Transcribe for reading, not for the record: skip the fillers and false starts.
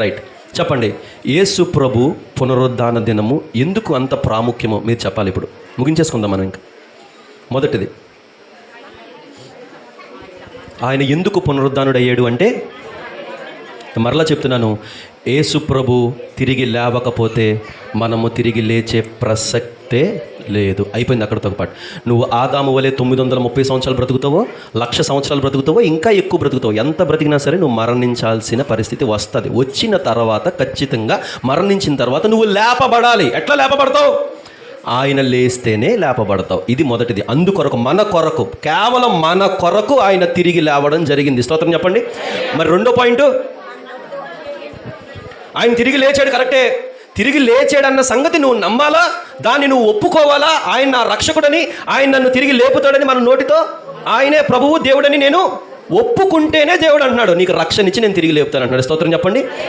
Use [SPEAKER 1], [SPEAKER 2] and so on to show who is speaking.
[SPEAKER 1] Right, చెప్పండి. యేసు ప్రభు పునరుద్ధాన దినము ఎందుకు అంత ప్రాముఖ్యమో మీరు చెప్పాలి. ఇప్పుడు ముగించేసుకుందాం మనం. ఇంకా మొదటిది, ఆయన ఎందుకు పునరుద్ధానుడు అయ్యాడు అంటే, మరలా చెప్తున్నాను, యేసు ప్రభు తిరిగి లేవకపోతే మనము తిరిగి లేచే ప్రసక్తే లేదు. అయిపోయింది అక్కడితో పాటు. నువ్వు ఆదాము వలె 930 సంవత్సరాలు బ్రతుకుతావో, 1,00,000 సంవత్సరాలు బ్రతుకుతావో, ఇంకా ఎక్కువ బ్రతుకుతావో, ఎంత బ్రతికినా సరే నువ్వు మరణించాల్సిన పరిస్థితి వస్తుంది. వచ్చిన తర్వాత ఖచ్చితంగా మరణించిన తర్వాత నువ్వు లేపబడాలి. ఎట్లా లేపబడతావు? ఆయన లేస్తేనే లేపబడతావు. ఇది మొదటిది. అందుకొరకు, మన కొరకు, కేవలం మన కొరకు ఆయన తిరిగి లేవడం జరిగింది. స్తోత్రం చెప్పండి. మరి రెండో పాయింట్, ఆయన తిరిగి లేచాడు, కరెక్టే. తిరిగి లేచాడన్న సంగతి నువ్వు నమ్మాలా, దాన్ని నువ్వు ఒప్పుకోవాలా. ఆయన నా రక్షకుడని, ఆయన నన్ను తిరిగి లేపుతాడని మన నోటితో ఆయనే ప్రభువు దేవుడని నేను ఒప్పుకుంటేనే దేవుడు అంటున్నాడు నీకు రక్షణ ఇచ్చి నేను తిరిగి లేపుతాను అంటున్నాడు. స్తోత్రం చెప్పండి.